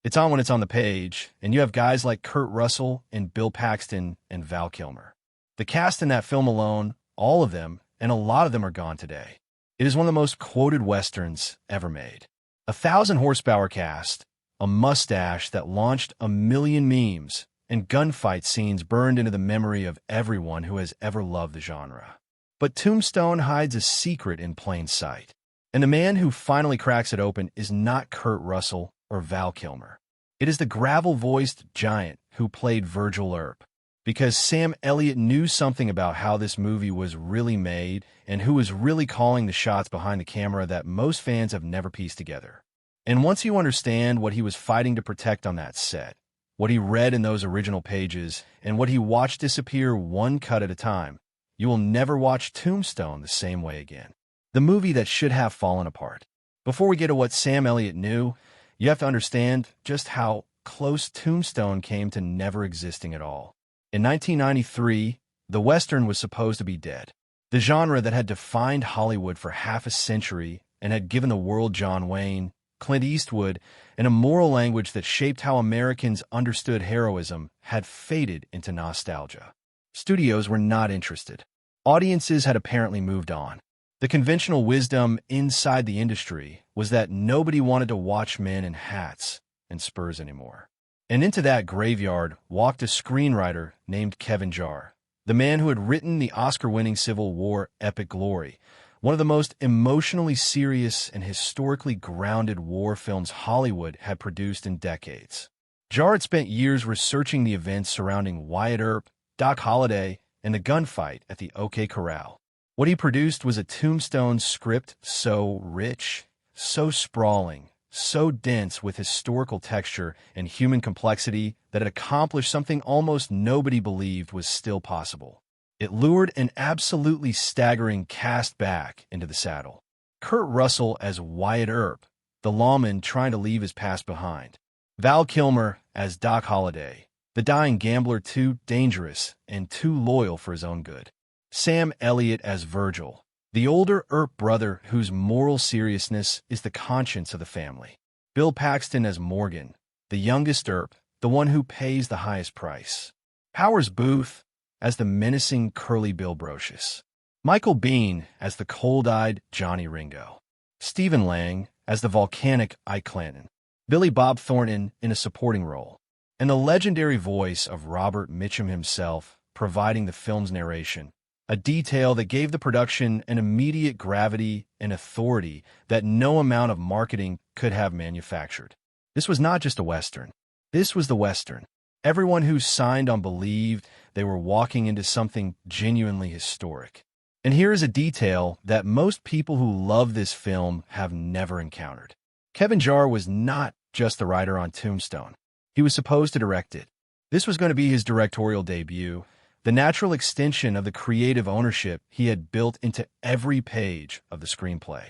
It's on when it's on the page, and you have guys like Kurt Russell and Bill Paxton and Val Kilmer. The cast in that film alone, all of them, and a lot of them are gone today. It is one of the most quoted westerns ever made. 1,000 horsepower cast, a mustache that launched a million memes, and gunfight scenes burned into the memory of everyone who has ever loved the genre. But Tombstone hides a secret in plain sight. And the man who finally cracks it open is not Kurt Russell or Val Kilmer. It is the gravel-voiced giant who played Virgil Earp. Because Sam Elliott knew something about how this movie was really made and who was really calling the shots behind the camera that most fans have never pieced together. And once you understand what he was fighting to protect on that set, what he read in those original pages, and what he watched disappear one cut at a time, you will never watch Tombstone the same way again. The movie that should have fallen apart. Before we get to what Sam Elliott knew, you have to understand just how close Tombstone came to never existing at all. In 1993, the Western was supposed to be dead. The genre that had defined Hollywood for half a century and had given the world John Wayne, Clint Eastwood, and a moral language that shaped how Americans understood heroism had faded into nostalgia. Studios were not interested. Audiences had apparently moved on. The conventional wisdom inside the industry was that nobody wanted to watch men in hats and spurs anymore. And into that graveyard walked a screenwriter named Kevin Jarre, the man who had written the Oscar-winning Civil War epic Glory, one of the most emotionally serious and historically grounded war films Hollywood had produced in decades. Jarre had spent years researching the events surrounding Wyatt Earp, Doc Holliday, and the gunfight at the OK Corral. What he produced was a Tombstone script so rich, so sprawling, so dense with historical texture and human complexity that it accomplished something almost nobody believed was still possible. It lured an absolutely staggering cast back into the saddle. Kurt Russell as Wyatt Earp, the lawman trying to leave his past behind. Val Kilmer as Doc Holliday, the dying gambler too dangerous and too loyal for his own good. Sam Elliott as Virgil, the older Earp brother whose moral seriousness is the conscience of the family. Bill Paxton as Morgan, the youngest Earp, the one who pays the highest price. Powers Booth as the menacing Curly Bill Brocious. Michael Biehn as the cold-eyed Johnny Ringo. Stephen Lang as the volcanic Ike Clanton. Billy Bob Thornton in a supporting role. And the legendary voice of Robert Mitchum himself providing the film's narration. A detail that gave the production an immediate gravity and authority that no amount of marketing could have manufactured. This was not just a Western. This was the Western. Everyone who signed on believed they were walking into something genuinely historic. And here is a detail that most people who love this film have never encountered. Kevin Jarre was not just the writer on Tombstone. He was supposed to direct it. This was going to be his directorial debut, the natural extension of the creative ownership he had built into every page of the screenplay.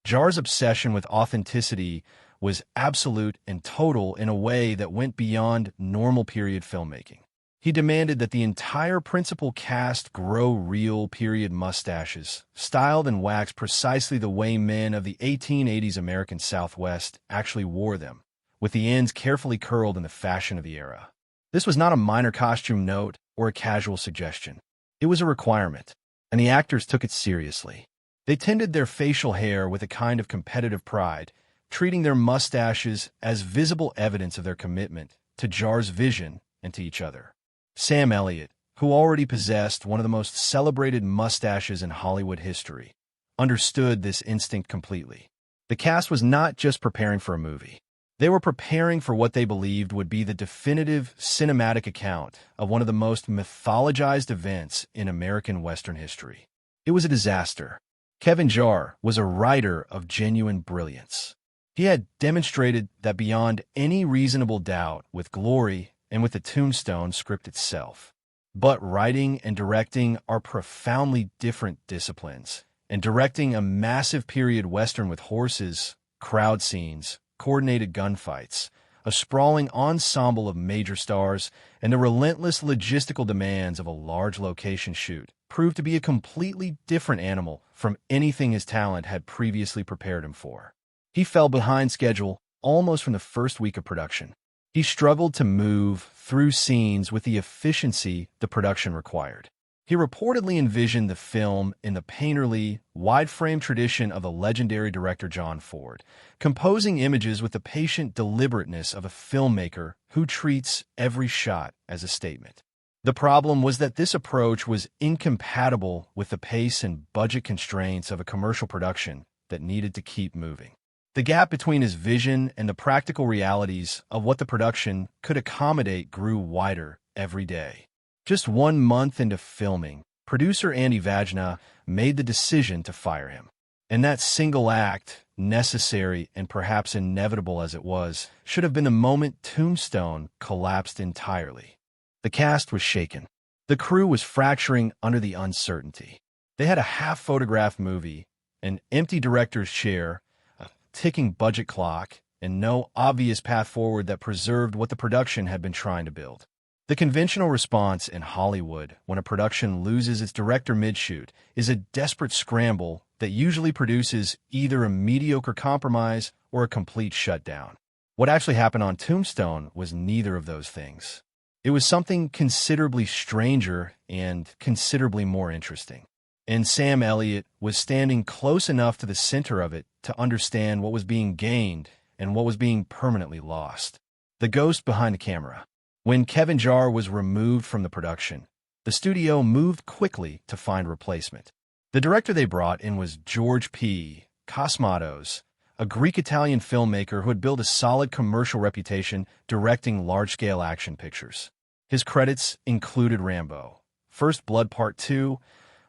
Jarre's obsession with authenticity was absolute and total in a way that went beyond normal period filmmaking. He demanded that the entire principal cast grow real period mustaches, styled and waxed precisely the way men of the 1880s American Southwest actually wore them, with the ends carefully curled in the fashion of the era. This was not a minor costume note or a casual suggestion. It was a requirement, and the actors took it seriously. They tended their facial hair with a kind of competitive pride, treating their mustaches as visible evidence of their commitment to Jarre's vision and to each other. Sam Elliott, who already possessed one of the most celebrated mustaches in Hollywood history, understood this instinct completely. The cast was not just preparing for a movie. They were preparing for what they believed would be the definitive cinematic account of one of the most mythologized events in American Western history. It was a disaster. Kevin Jarre was a writer of genuine brilliance. He had demonstrated that beyond any reasonable doubt with Glory and with the Tombstone script itself. But writing and directing are profoundly different disciplines, and directing a massive period Western with horses, crowd scenes, coordinated gunfights, a sprawling ensemble of major stars, and the relentless logistical demands of a large location shoot proved to be a completely different animal from anything his talent had previously prepared him for. He fell behind schedule almost from the first week of production. He struggled to move through scenes with the efficiency the production required. He reportedly envisioned the film in the painterly, wide-frame tradition of the legendary director John Ford, composing images with the patient deliberateness of a filmmaker who treats every shot as a statement. The problem was that this approach was incompatible with the pace and budget constraints of a commercial production that needed to keep moving. The gap between his vision and the practical realities of what the production could accommodate grew wider every day. Just 1 month into filming, producer Andy Vajna made the decision to fire him. And that single act, necessary and perhaps inevitable as it was, should have been the moment Tombstone collapsed entirely. The cast was shaken. The crew was fracturing under the uncertainty. They had a half-photographed movie, an empty director's chair, a ticking budget clock, and no obvious path forward that preserved what the production had been trying to build. The conventional response in Hollywood when a production loses its director mid-shoot is a desperate scramble that usually produces either a mediocre compromise or a complete shutdown. What actually happened on Tombstone was neither of those things. It was something considerably stranger and considerably more interesting. And Sam Elliott was standing close enough to the center of it to understand what was being gained and what was being permanently lost. The ghost behind the camera. When Kevin Jarre was removed from the production, the studio moved quickly to find a replacement. The director they brought in was George P. Cosmatos, a Greek-Italian filmmaker who had built a solid commercial reputation directing large-scale action pictures. His credits included Rambo, First Blood Part 2,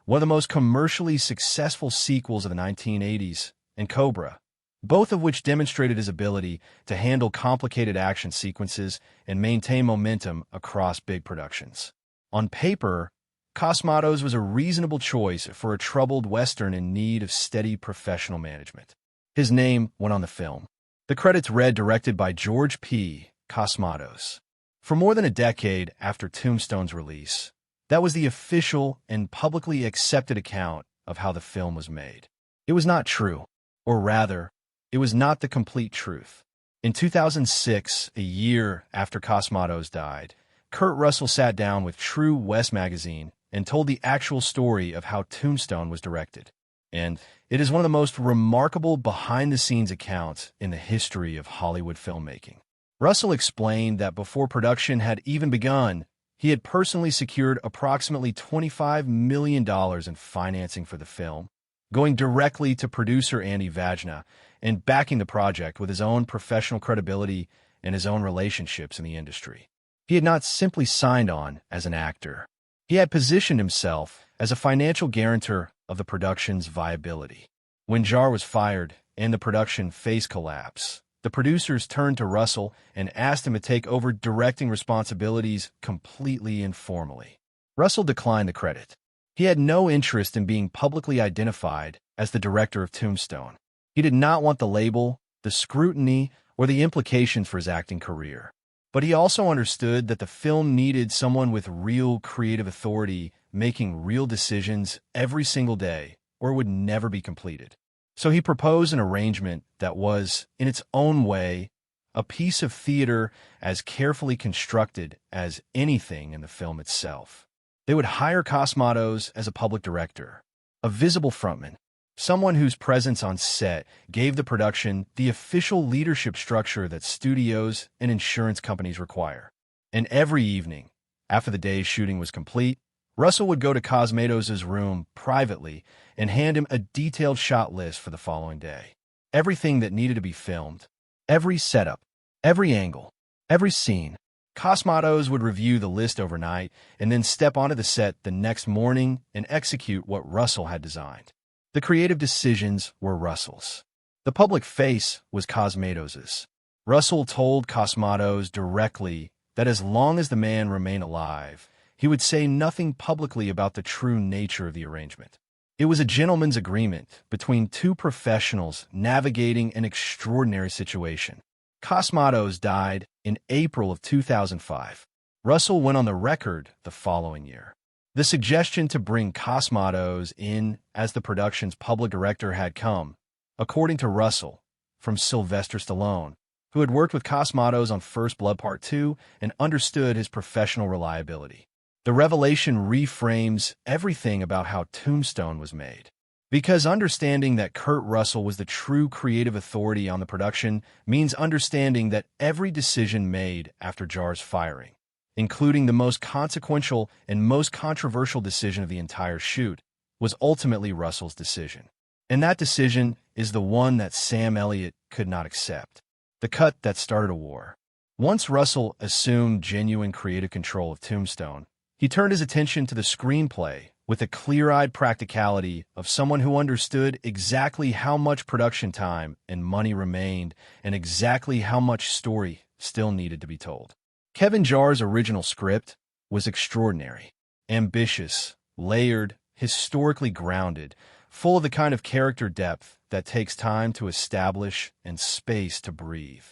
one of the most commercially successful sequels of the 1980s, and Cobra, both of which demonstrated his ability to handle complicated action sequences and maintain momentum across big productions. On paper, Cosmatos was a reasonable choice for a troubled Western in need of steady professional management. His name went on the film. The credits read directed by George P. Cosmatos. For more than a decade after Tombstone's release, that was the official and publicly accepted account of how the film was made. It was not true, or rather, it was not the complete truth. In 2006, a year after Cosmatos died, Kurt Russell sat down with True West magazine and told the actual story of how Tombstone was directed. And it is one of the most remarkable behind-the-scenes accounts in the history of Hollywood filmmaking. Russell explained that before production had even begun, he had personally secured approximately $25 million in financing for the film, going directly to producer Andy Vajna and backing the project with his own professional credibility and his own relationships in the industry. He had not simply signed on as an actor. He had positioned himself as a financial guarantor of the production's viability. When Jarre was fired and the production faced collapse, the producers turned to Russell and asked him to take over directing responsibilities completely informally. Russell declined the credit. He had no interest in being publicly identified as the director of Tombstone. He did not want the label, the scrutiny, or the implications for his acting career. But he also understood that the film needed someone with real creative authority making real decisions every single day, or it would never be completed. So he proposed an arrangement that was, in its own way, a piece of theater as carefully constructed as anything in the film itself. They would hire Cosmatos as a public director, a visible frontman, someone whose presence on set gave the production the official leadership structure that studios and insurance companies require. And every evening, after the day's shooting was complete, Russell would go to Cosmatos' room privately and hand him a detailed shot list for the following day. Everything that needed to be filmed, every setup, every angle, every scene. Cosmatos would review the list overnight and then step onto the set the next morning and execute what Russell had designed. The creative decisions were Russell's. The public face was Cosmatos's. Russell told Cosmatos directly that as long as the man remained alive, he would say nothing publicly about the true nature of the arrangement. It was a gentleman's agreement between two professionals navigating an extraordinary situation. Cosmatos died in April of 2005. Russell went on the record the following year. The suggestion to bring Cosmatos in as the production's public director had come, according to Russell, from Sylvester Stallone, who had worked with Cosmatos on First Blood Part 2 and understood his professional reliability. The revelation reframes everything about how Tombstone was made. Because understanding that Kurt Russell was the true creative authority on the production means understanding that every decision made after Jar's firing, including the most consequential and most controversial decision of the entire shoot, was ultimately Russell's decision. And that decision is the one that Sam Elliott could not accept. The cut that started a war. Once Russell assumed genuine creative control of Tombstone, he turned his attention to the screenplay with the clear-eyed practicality of someone who understood exactly how much production time and money remained and exactly how much story still needed to be told. Kevin Jar's original script was extraordinary, ambitious, layered, historically grounded, full of the kind of character depth that takes time to establish and space to breathe.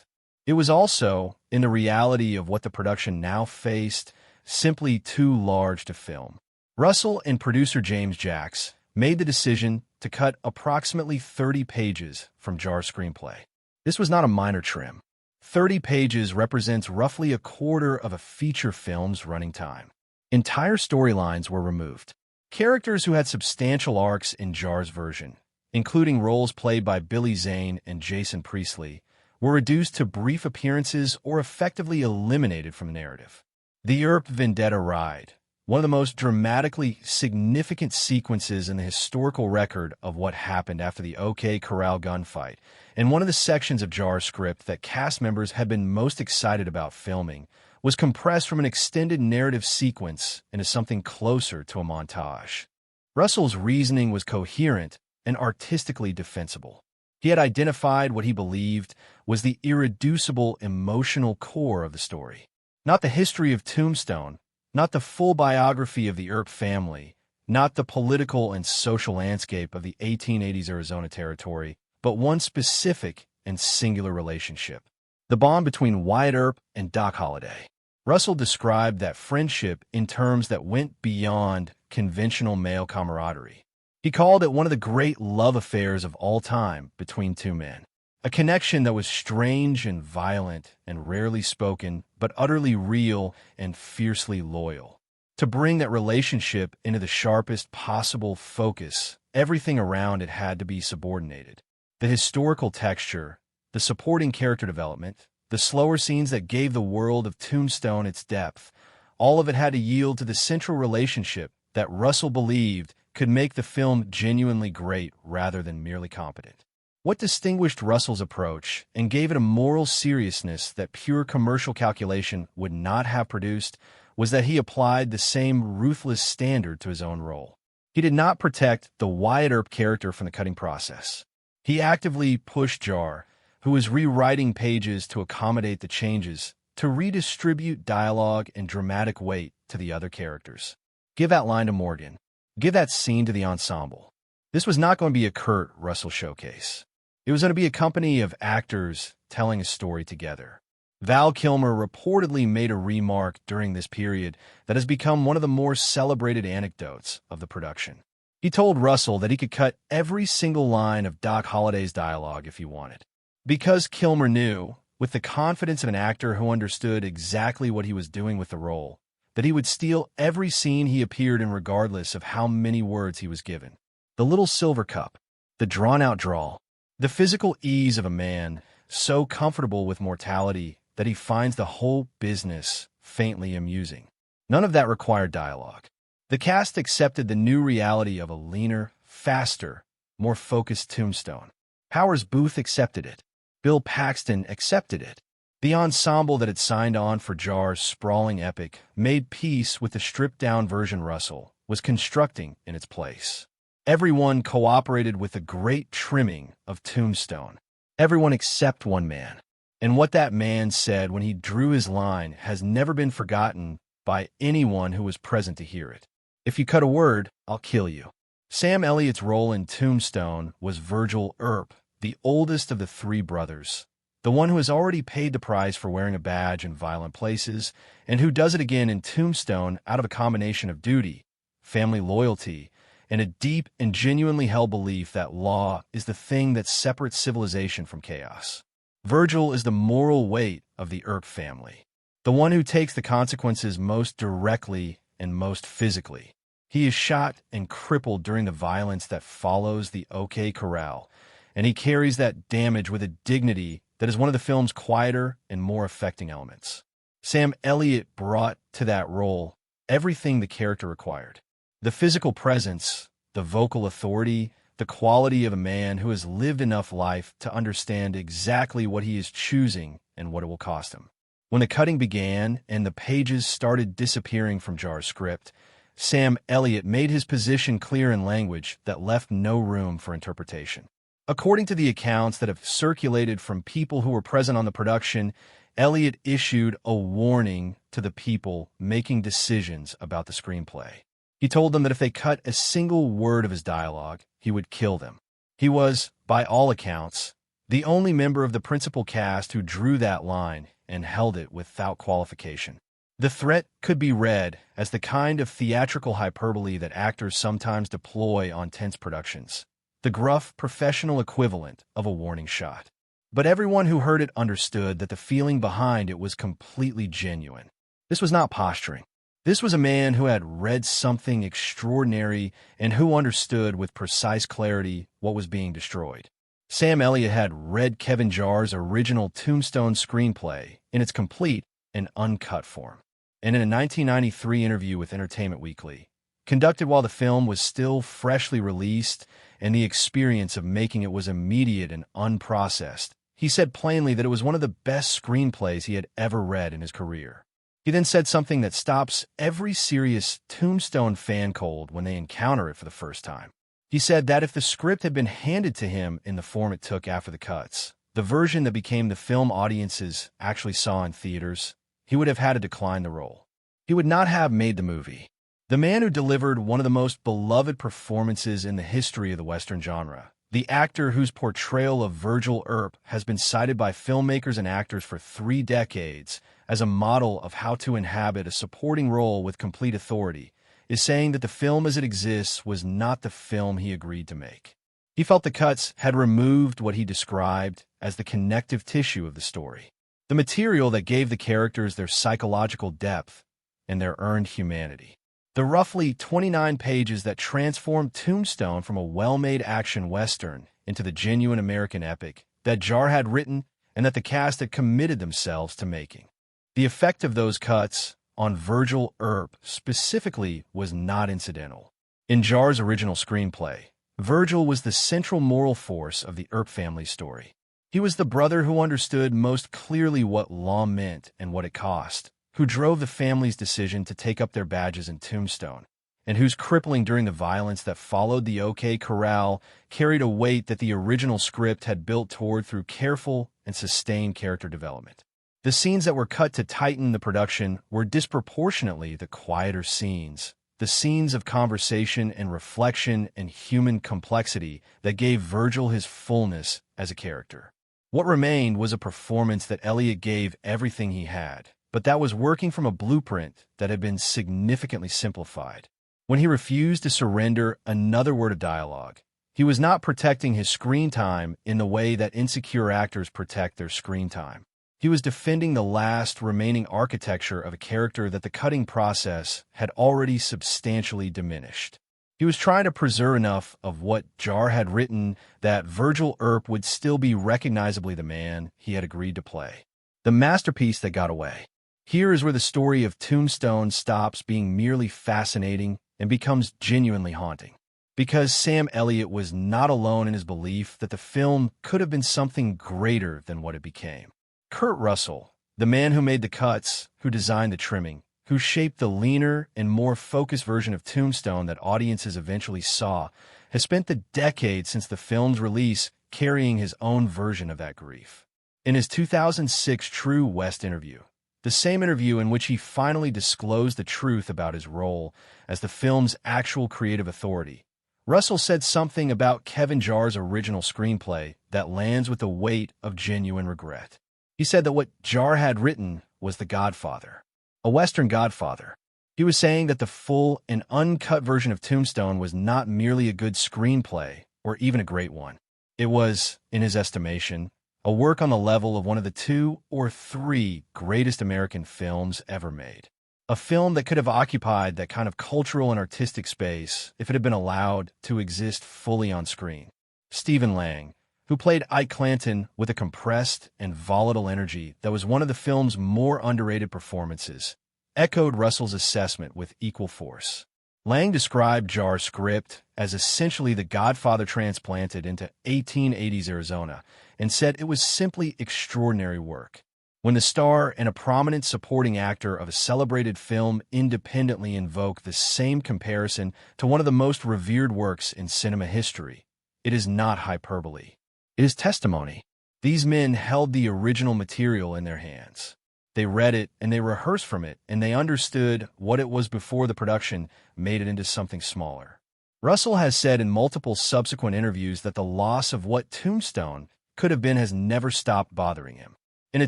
It was also, in the reality of what the production now faced, simply too large to film. Russell and producer James Jacks made the decision to cut approximately 30 pages from Jar's screenplay. This was not a minor trim. 30 pages represents roughly a quarter of a feature film's running time. Entire storylines were removed. Characters who had substantial arcs in Jar's version, including roles played by Billy Zane and Jason Priestley, were reduced to brief appearances or effectively eliminated from the narrative. The Earp Vendetta ride, one of the most dramatically significant sequences in the historical record of what happened after the OK Corral gunfight, and one of the sections of Jar's script that cast members had been most excited about filming, was compressed from an extended narrative sequence into something closer to a montage. Russell's reasoning was coherent and artistically defensible. He had identified what he believed was the irreducible emotional core of the story. Not the history of Tombstone, not the full biography of the Earp family, not the political and social landscape of the 1880s Arizona Territory, but one specific and singular relationship: the bond between Wyatt Earp and Doc Holliday. Russell described that friendship in terms that went beyond conventional male camaraderie. He called it one of the great love affairs of all time between two men, a connection that was strange and violent and rarely spoken, but utterly real and fiercely loyal. To bring that relationship into the sharpest possible focus, everything around it had to be subordinated. The historical texture, the supporting character development, the slower scenes that gave the world of Tombstone its depth, all of it had to yield to the central relationship that Russell believed could make the film genuinely great rather than merely competent. What distinguished Russell's approach and gave it a moral seriousness that pure commercial calculation would not have produced was that he applied the same ruthless standard to his own role. He did not protect the Wyatt Earp character from the cutting process. He actively pushed Jar, who was rewriting pages to accommodate the changes, to redistribute dialogue and dramatic weight to the other characters. Give that line to Morgan. Give that scene to the ensemble. This was not going to be a Kurt Russell showcase. It was going to be a company of actors telling a story together. Val Kilmer reportedly made a remark during this period that has become one of the more celebrated anecdotes of the production. He told Russell that he could cut every single line of Doc Holliday's dialogue if he wanted. Because Kilmer knew, with the confidence of an actor who understood exactly what he was doing with the role, that he would steal every scene he appeared in regardless of how many words he was given. The little silver cup, the drawn-out drawl, the physical ease of a man so comfortable with mortality that he finds the whole business faintly amusing. None of that required dialogue. The cast accepted the new reality of a leaner, faster, more focused Tombstone. Powers Booth accepted it. Bill Paxton accepted it. The ensemble that had signed on for Jar's sprawling epic made peace with the stripped-down version Russell was constructing in its place. Everyone cooperated with the great trimming of Tombstone. Everyone except one man. And what that man said when he drew his line has never been forgotten by anyone who was present to hear it. If you cut a word, I'll kill you. Sam Elliott's role in Tombstone was Virgil Earp, the oldest of the three brothers, the one who has already paid the price for wearing a badge in violent places, and who does it again in Tombstone out of a combination of duty, family loyalty, and a deep and genuinely held belief that law is the thing that separates civilization from chaos. Virgil is the moral weight of the Earp family, the one who takes the consequences most directly and most physically. He is shot and crippled during the violence that follows the OK Corral, and he carries that damage with a dignity that is one of the film's quieter and more affecting elements. Sam Elliott brought to that role everything the character required. The physical presence, the vocal authority, the quality of a man who has lived enough life to understand exactly what he is choosing and what it will cost him. When the cutting began and the pages started disappearing from Jar's script, Sam Elliott made his position clear in language that left no room for interpretation. According to the accounts that have circulated from people who were present on the production, Elliott issued a warning to the people making decisions about the screenplay. He told them that if they cut a single word of his dialogue, he would kill them. He was, by all accounts, the only member of the principal cast who drew that line and held it without qualification. The threat could be read as the kind of theatrical hyperbole that actors sometimes deploy on tense productions, the gruff, professional equivalent of a warning shot. But everyone who heard it understood that the feeling behind it was completely genuine. This was not posturing. This was a man who had read something extraordinary and who understood with precise clarity what was being destroyed. Sam Elliott had read Kevin Jar's original Tombstone screenplay in its complete and uncut form. And in a 1993 interview with Entertainment Weekly, conducted while the film was still freshly released and the experience of making it was immediate and unprocessed, he said plainly that it was one of the best screenplays he had ever read in his career. He then said something that stops every serious Tombstone fan cold when they encounter it for the first time. He said that if the script had been handed to him in the form it took after the cuts, the version that became the film audiences actually saw in theaters, he would have had to decline the role. He would not have made the movie. The man who delivered one of the most beloved performances in the history of the Western genre, the actor whose portrayal of Virgil Earp has been cited by filmmakers and actors for 3 decades as a model of how to inhabit a supporting role with complete authority, is saying that the film as it exists was not the film he agreed to make. He felt the cuts had removed what he described as the connective tissue of the story, the material that gave the characters their psychological depth and their earned humanity. The roughly 29 pages that transformed Tombstone from a well-made action western into the genuine American epic that Jar had written and that the cast had committed themselves to making. The effect of those cuts on Virgil Earp specifically was not incidental. In Jar's original screenplay, Virgil was the central moral force of the Earp family story. He was the brother who understood most clearly what law meant and what it cost, who drove the family's decision to take up their badges in Tombstone, and whose crippling during the violence that followed the OK Corral carried a weight that the original script had built toward through careful and sustained character development. The scenes that were cut to tighten the production were disproportionately the quieter scenes, the scenes of conversation and reflection and human complexity that gave Virgil his fullness as a character. What remained was a performance that Elliott gave everything he had, but that was working from a blueprint that had been significantly simplified. When he refused to surrender another word of dialogue, he was not protecting his screen time in the way that insecure actors protect their screen time. He was defending the last remaining architecture of a character that the cutting process had already substantially diminished. He was trying to preserve enough of what Jar had written that Virgil Earp would still be recognizably the man he had agreed to play. The masterpiece that got away. Here is where the story of Tombstone stops being merely fascinating and becomes genuinely haunting. Because Sam Elliott was not alone in his belief that the film could have been something greater than what it became. Kurt Russell, the man who made the cuts, who designed the trimming, who shaped the leaner and more focused version of Tombstone that audiences eventually saw, has spent the decade since the film's release carrying his own version of that grief. In his 2006 True West interview, the same interview in which he finally disclosed the truth about his role as the film's actual creative authority, Russell said something about Kevin Jar's original screenplay that lands with the weight of genuine regret. He said that what Jar had written was The Godfather, a Western Godfather. He was saying that the full and uncut version of Tombstone was not merely a good screenplay or even a great one. It was, in his estimation, a work on the level of one of the 2 or 3 greatest American films ever made. A film that could have occupied that kind of cultural and artistic space if it had been allowed to exist fully on screen. Stephen Lang, who played Ike Clanton with a compressed and volatile energy that was one of the film's more underrated performances, echoed Russell's assessment with equal force. Lang described Jar's script as essentially The Godfather transplanted into 1880s Arizona and said it was simply extraordinary work. When the star and a prominent supporting actor of a celebrated film independently invoke the same comparison to one of the most revered works in cinema history, it is not hyperbole. It is testimony. These men held the original material in their hands. They read it and they rehearsed from it, and they understood what it was before the production made it into something smaller. Russell has said in multiple subsequent interviews that the loss of what Tombstone could have been has never stopped bothering him. In a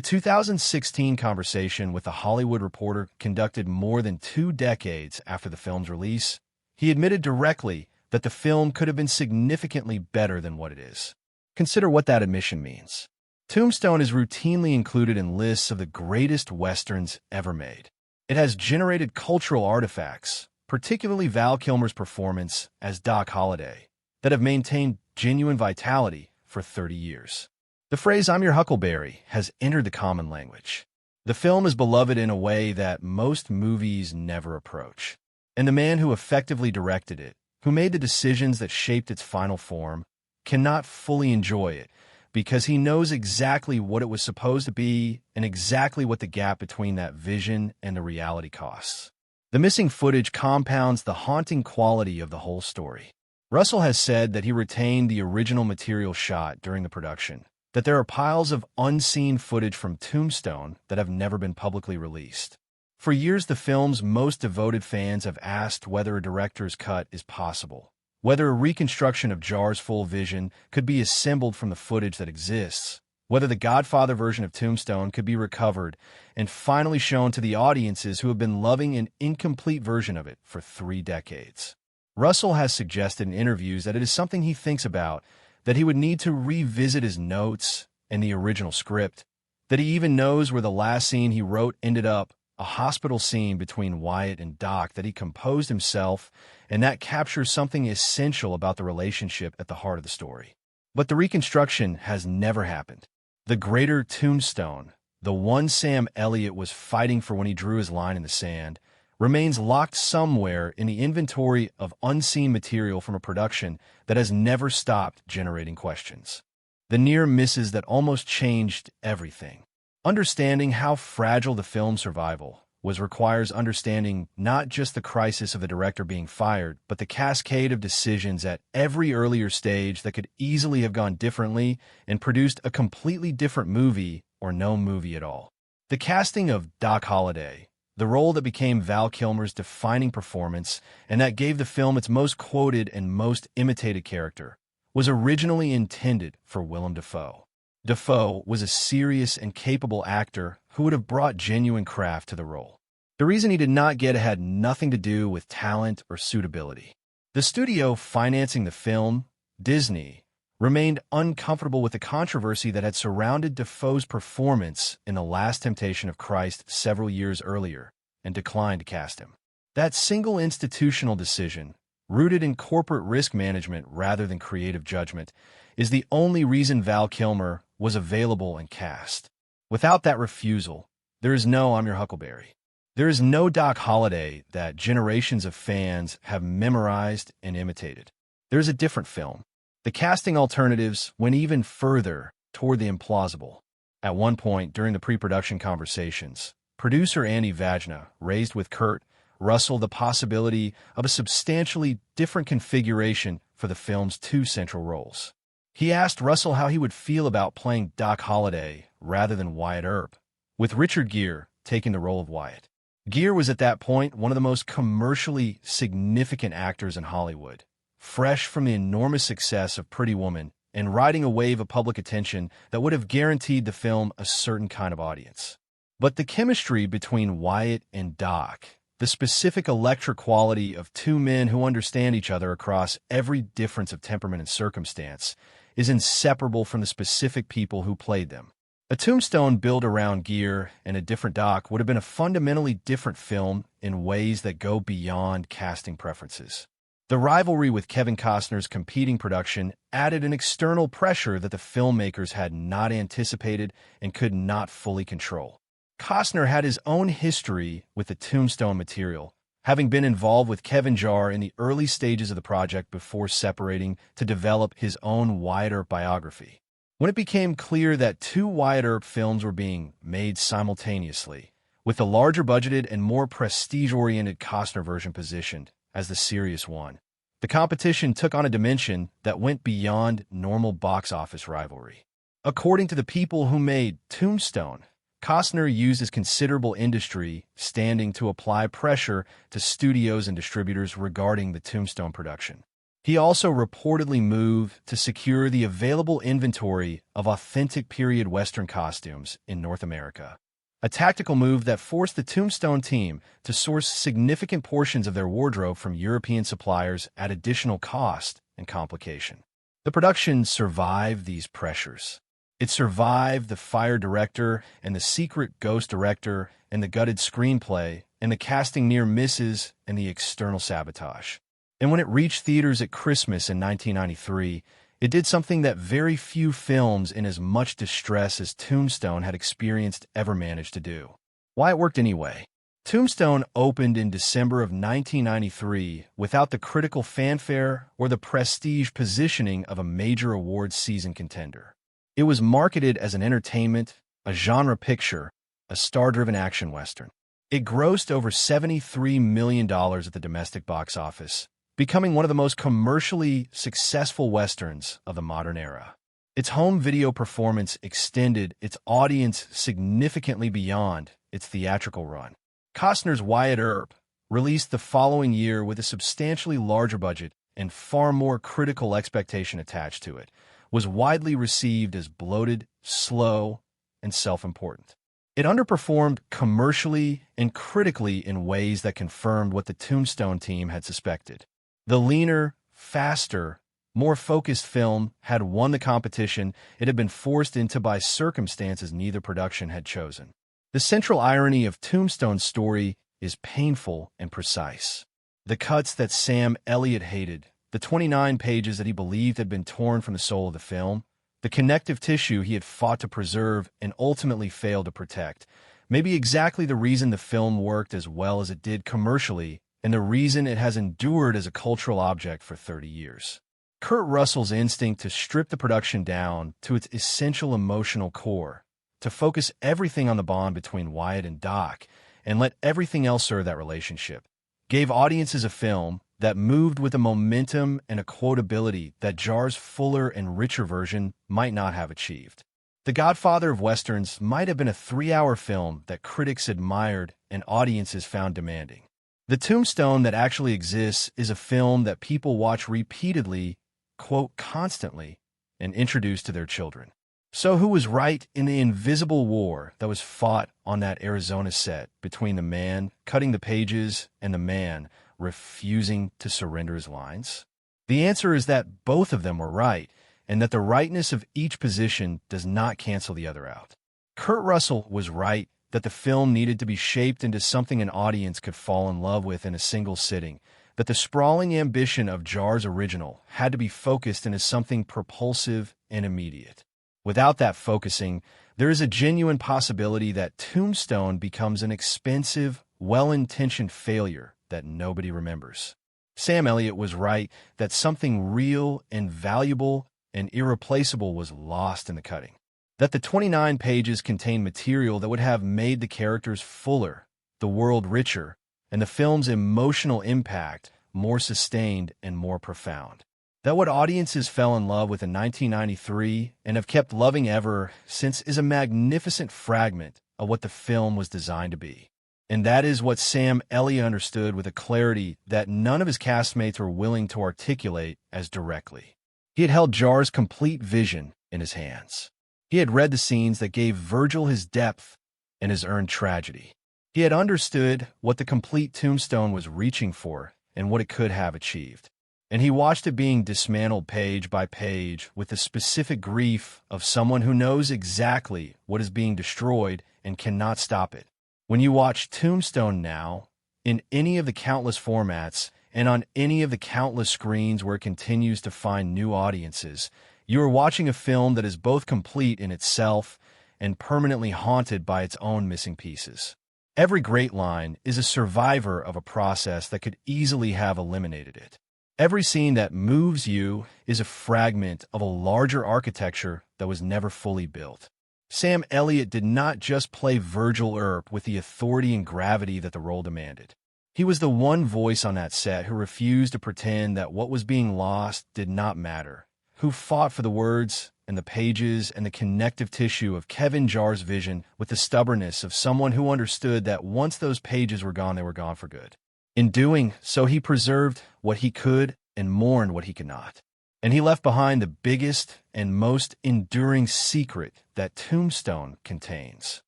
2016 conversation with The Hollywood Reporter conducted more than 2 decades after the film's release, he admitted directly that the film could have been significantly better than what it is. Consider what that admission means. Tombstone is routinely included in lists of the greatest westerns ever made. It has generated cultural artifacts, particularly Val Kilmer's performance as Doc Holliday, that have maintained genuine vitality for 30 years. The phrase "I'm your Huckleberry" has entered the common language. The film is beloved in a way that most movies never approach. And the man who effectively directed it, who made the decisions that shaped its final form, cannot fully enjoy it because he knows exactly what it was supposed to be and exactly what the gap between that vision and the reality costs. The missing footage compounds the haunting quality of the whole story. Russell has said that he retained the original material shot during the production, that there are piles of unseen footage from Tombstone that have never been publicly released. For years, the film's most devoted fans have asked whether a director's cut is possible, whether a reconstruction of Jar's full vision could be assembled from the footage that exists, whether the Godfather version of Tombstone could be recovered and finally shown to the audiences who have been loving an incomplete version of it for 3 decades. Russell has suggested in interviews that it is something he thinks about, that he would need to revisit his notes and the original script, that he even knows where the last scene he wrote ended up, a hospital scene between Wyatt and Doc that he composed himself, and that captures something essential about the relationship at the heart of the story. But the reconstruction has never happened. The greater Tombstone, the one Sam Elliott was fighting for when he drew his line in the sand, remains locked somewhere in the inventory of unseen material from a production that has never stopped generating questions. The near misses that almost changed everything. Understanding how fragile the film's survival was requires understanding not just the crisis of the director being fired, but the cascade of decisions at every earlier stage that could easily have gone differently and produced a completely different movie or no movie at all. The casting of Doc Holliday, the role that became Val Kilmer's defining performance and that gave the film its most quoted and most imitated character, was originally intended for Willem Dafoe. Dafoe was a serious and capable actor who would have brought genuine craft to the role. The reason he did not get it had nothing to do with talent or suitability. The studio financing the film, Disney, remained uncomfortable with the controversy that had surrounded Dafoe's performance in The Last Temptation of Christ several years earlier and declined to cast him. That single institutional decision, rooted in corporate risk management rather than creative judgment, is the only reason Val Kilmer was available and cast. Without that refusal, there is no "I'm your Huckleberry." There is no Doc Holliday that generations of fans have memorized and imitated. There is a different film. The casting alternatives went even further toward the implausible. At one point during the pre-production conversations, producer Andy Vajna raised with Kurt Russell the possibility of a substantially different configuration for the film's 2 central roles. He asked Russell how he would feel about playing Doc Holliday rather than Wyatt Earp, with Richard Gere taking the role of Wyatt. Gere was at that point one of the most commercially significant actors in Hollywood, fresh from the enormous success of Pretty Woman and riding a wave of public attention that would have guaranteed the film a certain kind of audience. But the chemistry between Wyatt and Doc, the specific electric quality of 2 men who understand each other across every difference of temperament and circumstance, is inseparable from the specific people who played them. A Tombstone built around gear and a different doc would have been a fundamentally different film in ways that go beyond casting preferences. The rivalry with Kevin Costner's competing production added an external pressure that the filmmakers had not anticipated and could not fully control. Costner had his own history with the Tombstone material, having been involved with Kevin Jarre in the early stages of the project before separating to develop his own Wyatt Earp biography. When it became clear that two Wyatt Earp films were being made simultaneously, with the larger budgeted and more prestige-oriented Costner version positioned as the serious one, the competition took on a dimension that went beyond normal box office rivalry. According to the people who made Tombstone, Costner used his considerable industry standing to apply pressure to studios and distributors regarding the Tombstone production. He also reportedly moved to secure the available inventory of authentic period Western costumes in North America, a tactical move that forced the Tombstone team to source significant portions of their wardrobe from European suppliers at additional cost and complication. The production survived these pressures. It survived the fired director and the secret ghost director and the gutted screenplay and the casting near misses and the external sabotage. And when it reached theaters at Christmas in 1993, it did something that very few films in as much distress as Tombstone had experienced ever managed to do. Why it worked anyway. Tombstone opened in December of 1993 without the critical fanfare or the prestige positioning of a major awards season contender. It was marketed as an entertainment, a genre picture, a star-driven action western. It grossed over $73 million at the domestic box office, becoming one of the most commercially successful westerns of the modern era. Its home video performance extended its audience significantly beyond its theatrical run. Costner's Wyatt Earp, released the following year with a substantially larger budget and far more critical expectation attached to it, was widely received as bloated, slow, and self-important. It underperformed commercially and critically in ways that confirmed what the Tombstone team had suspected. The leaner, faster, more focused film had won the competition it had been forced into by circumstances neither production had chosen. The central irony of Tombstone's story is painful and precise. The cuts that Sam Elliott hated, the 29 pages that he believed had been torn from the soul of the film, the connective tissue he had fought to preserve and ultimately failed to protect, may be exactly the reason the film worked as well as it did commercially and the reason it has endured as a cultural object for 30 years. Kurt Russell's instinct to strip the production down to its essential emotional core, to focus everything on the bond between Wyatt and Doc, and let everything else serve that relationship, gave audiences a film that moved with a momentum and a quotability that Jarre's fuller and richer version might not have achieved. The Godfather of Westerns might have been a 3-hour film that critics admired and audiences found demanding. The Tombstone that actually exists is a film that people watch repeatedly, quote, constantly, and introduce to their children. So who was right in the invisible war that was fought on that Arizona set between the man cutting the pages and the man refusing to surrender his lines? The answer is that both of them were right, and that the rightness of each position does not cancel the other out. Kurt Russell was right that the film needed to be shaped into something an audience could fall in love with in a single sitting, that the sprawling ambition of Jarre's original had to be focused into something propulsive and immediate. Without that focusing, there is a genuine possibility that Tombstone becomes an expensive, well-intentioned failure that nobody remembers. Sam Elliott was right that something real and valuable and irreplaceable was lost in the cutting. That the 29 pages contained material that would have made the characters fuller, the world richer, and the film's emotional impact more sustained and more profound. That what audiences fell in love with in 1993 and have kept loving ever since is a magnificent fragment of what the film was designed to be. And that is what Sam Elliott understood with a clarity that none of his castmates were willing to articulate as directly. He had held Jarre's complete vision in his hands. He had read the scenes that gave Virgil his depth and his earned tragedy. He had understood what the complete Tombstone was reaching for and what it could have achieved. And he watched it being dismantled page by page with the specific grief of someone who knows exactly what is being destroyed and cannot stop it. When you watch Tombstone now, in any of the countless formats, and on any of the countless screens where it continues to find new audiences, you are watching a film that is both complete in itself and permanently haunted by its own missing pieces. Every great line is a survivor of a process that could easily have eliminated it. Every scene that moves you is a fragment of a larger architecture that was never fully built. Sam Elliott did not just play Virgil Earp with the authority and gravity that the role demanded. He was the one voice on that set who refused to pretend that what was being lost did not matter, who fought for the words and the pages and the connective tissue of Kevin Jarre's vision with the stubbornness of someone who understood that once those pages were gone, they were gone for good. In doing so, he preserved what he could and mourned what he could not. And he left behind the biggest and most enduring secret that Tombstone contains: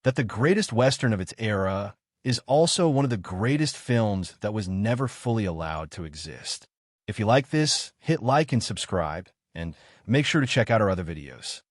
that the greatest Western of its era is also one of the greatest films that was never fully allowed to exist. If you like this, hit like and subscribe, and make sure to check out our other videos.